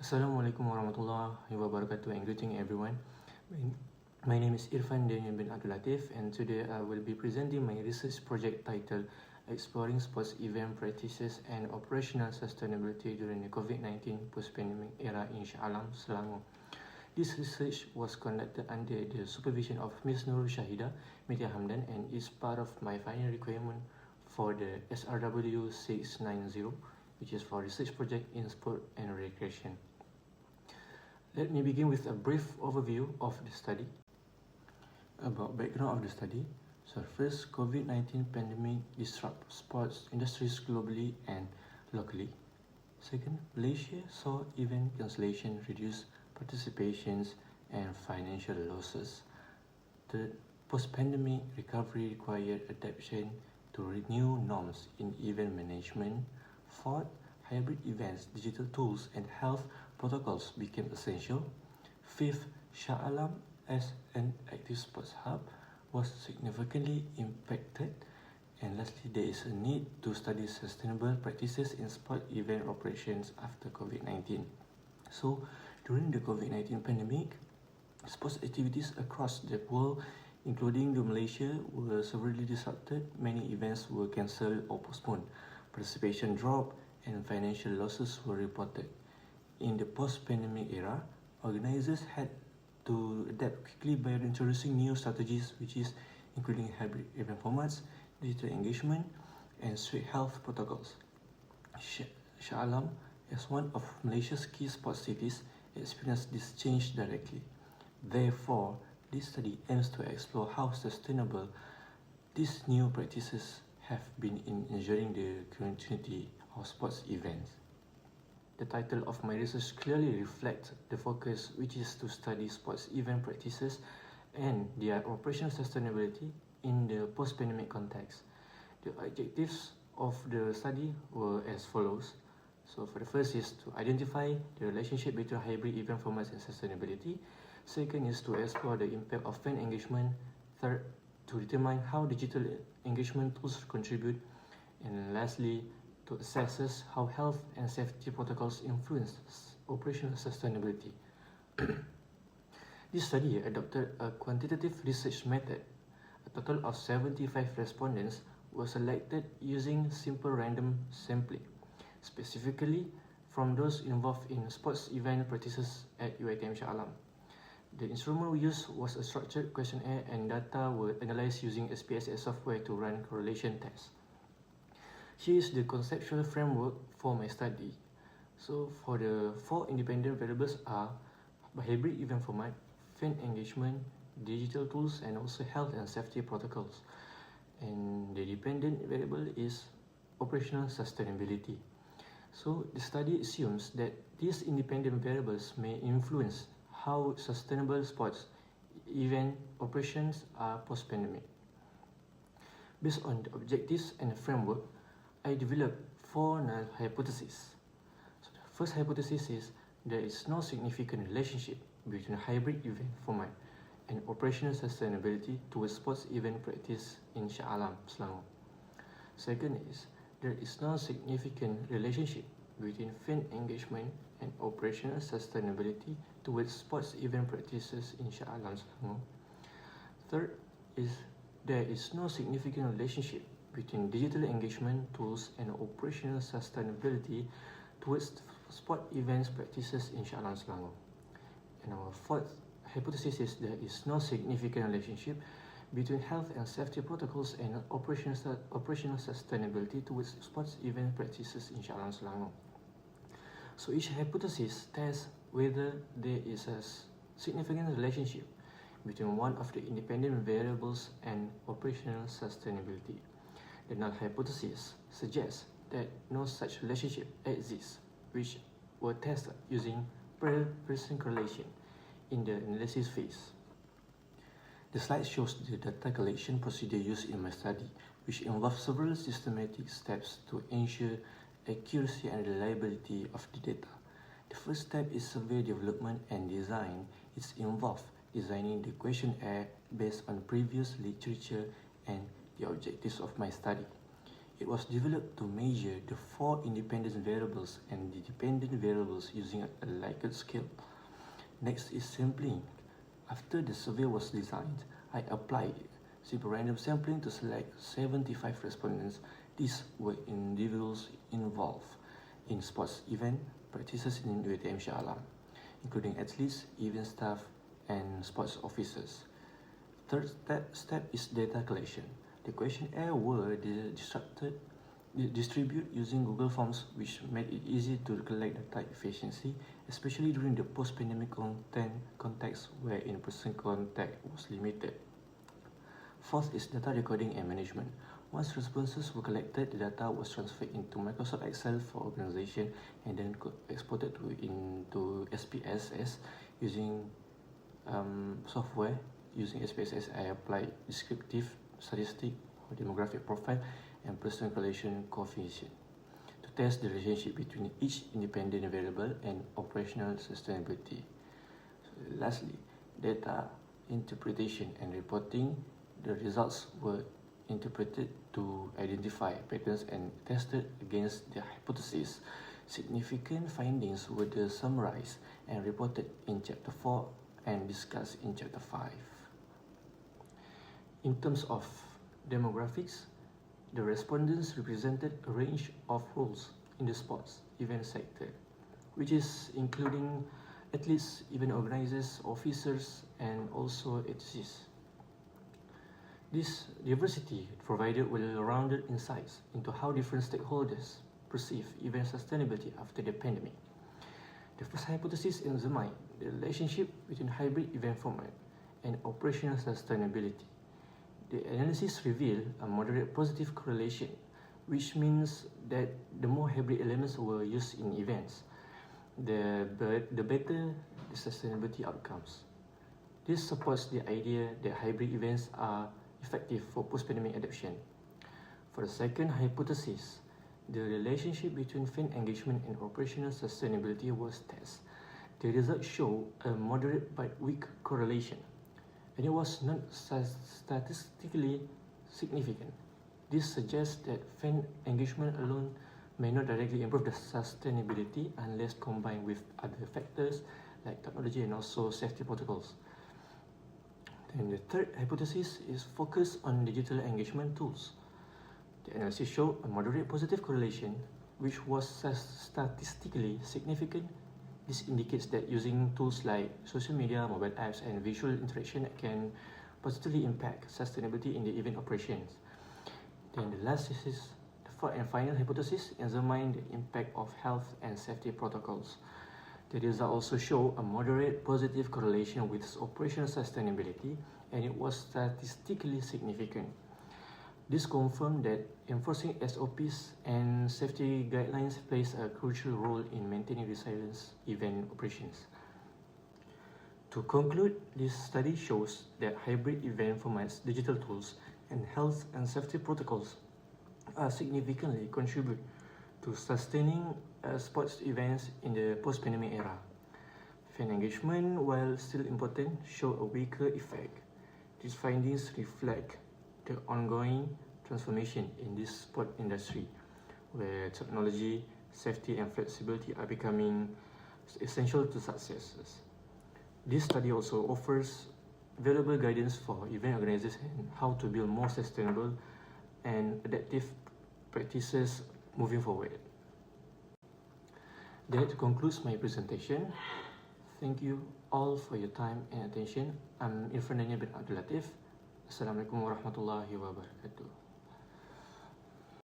Assalamualaikum warahmatullahi wabarakatuh and greeting everyone. My name is Irfan Daniel bin Abdul Latif, and today I will be presenting my research project titled Exploring Sports Event Practices and Operational Sustainability During the COVID-19 Post-Pandemic Era in Shah Alam, Selangor. This research was conducted under the supervision of Ms. Nurul Shahida Metia Hamdan and is part of my final requirement for the SRW 690, which is for research project in sport and recreation. Let me begin with a brief overview of the study. About background of the study. So first, COVID-19 pandemic disrupt sports industries globally and locally. Second, Malaysia saw event cancellation, reduced participations, and financial losses. Third, post-pandemic recovery required adaptation to new norms in event management. Fourth, hybrid events, digital tools, and health protocols became essential. Fifth, Shah Alam as an active sports hub was significantly impacted. And lastly, there is a need to study sustainable practices in sport event operations after COVID-19. So, during the COVID-19 pandemic, sports activities across the world, including the Malaysia, were severely disrupted. Many events were cancelled or postponed. Participation dropped and financial losses were reported. In the post-pandemic era, organizers had to adapt quickly by introducing new strategies, which is including hybrid event formats, digital engagement, and strict health protocols. Shah Alam, as one of Malaysia's key sports cities, experienced this change directly. Therefore, this study aims to explore how sustainable these new practices have been in ensuring the continuity of sports events. The title of my research clearly reflects the focus, which is to study sports event practices and their operational sustainability in the post-pandemic context. The objectives of the study were as follows. So for the first is to identify the relationship between hybrid event formats and sustainability. Second is to explore the impact of fan engagement. Third, to determine how digital engagement tools contribute. And lastly, to assess how health and safety protocols influence operational sustainability. This study adopted a quantitative research method. A total of 75 respondents were selected using simple random sampling, specifically from those involved in sports event practices at UiTM Shah Alam. The instrument we used was a structured questionnaire, and data were analyzed using SPSS software to run correlation tests. Here is the conceptual framework for my study. So for the four independent variables are hybrid event format, fan engagement, digital tools, and also health and safety protocols. And the dependent variable is operational sustainability. So the study assumes that these independent variables may influence how sustainable sports event operations are post-pandemic. Based on the objectives and the framework, I developed four null hypotheses. So the first hypothesis is there is no significant relationship between hybrid event format and operational sustainability towards sports event practice in Shah Alam, Selangor. Second is there is no significant relationship between fan engagement and operational sustainability towards sports event practices in Shah Alam, Selangor. Third is there is no significant relationship between digital engagement tools and operational sustainability towards sport events practices in Shah Alam, Selangor. And our fourth hypothesis is there is no significant relationship between health and safety protocols and operational sustainability towards sports event practices in Shah Alam, Selangor. So each hypothesis tests whether there is a significant relationship between one of the independent variables and operational sustainability. The null hypothesis suggests that no such relationship exists, which were tested using pair-person correlation in the analysis phase. The slide shows the data collection procedure used in my study, which involves several systematic steps to ensure accuracy and reliability of the data. The first step is survey development and design. It involves designing the questionnaire based on previous literature and the objectives of my study. It was developed to measure the 4 independent variables and the dependent variables using a Likert scale. Next is sampling. After the survey was designed, I applied simple random sampling to select 75 respondents. These were individuals involved in sports event practices in UiTM Shah Alam, including athletes, event staff, and sports officers. Third step is data collection. The questionnaire were distributed using Google Forms, which made it easy to collect data efficiently, especially during the post-pandemic context where in-person contact was limited. Fourth is data recording and management. Once responses were collected, the data was transferred into Microsoft Excel for organization and then exported into SPSS using software. Using SPSS, I applied descriptive statistic or demographic profile and personal correlation coefficient to test the relationship between each independent variable and operational sustainability. So lastly, data interpretation and reporting. The results were interpreted to identify patterns and tested against the hypothesis. Significant findings were summarized and reported in Chapter 4 and discussed in Chapter 5. In terms of demographics, the respondents represented a range of roles in the sports event sector, which is including athletes, event organizers, officers, and also athletes. This diversity provided well-rounded insights into how different stakeholders perceive event sustainability after the pandemic. The first hypothesis examined the relationship between hybrid event format and operational sustainability. The analysis revealed a moderate positive correlation, which means that the more hybrid elements were used in events, the better the sustainability outcomes. This supports the idea that hybrid events are effective for post-pandemic adoption. For the second hypothesis, the relationship between fan engagement and operational sustainability was tested. The results show a moderate but weak correlation, and it was not statistically significant. This suggests that fan engagement alone may not directly improve the sustainability unless combined with other factors like technology and also safety protocols. And the third hypothesis is focused on digital engagement tools. The analysis showed a moderate positive correlation, which was statistically significant. This indicates that using tools like social media, mobile apps, and visual interaction can positively impact sustainability in the event operations. Then the last is the fourth and final hypothesis examine the impact of health and safety protocols. The results also show a moderate positive correlation with operational sustainability, and it was statistically significant. This confirmed that enforcing SOPs and safety guidelines plays a crucial role in maintaining resilience event operations. To conclude, this study shows that hybrid event formats, digital tools, and health and safety protocols are significantly contribute to sustaining sports events in the post-pandemic era. Fan engagement, while still important, show a weaker effect. These findings reflect the ongoing transformation in this sport industry, where technology, safety, and flexibility are becoming essential to successes. This study also offers valuable guidance for event organizers and how to build more sustainable and adaptive practices moving forward. That concludes my presentation. Thank you all for your time and attention. I'm Irfan Daniel bin Abdul Latif. Assalamualaikum warahmatullahi wabarakatuh.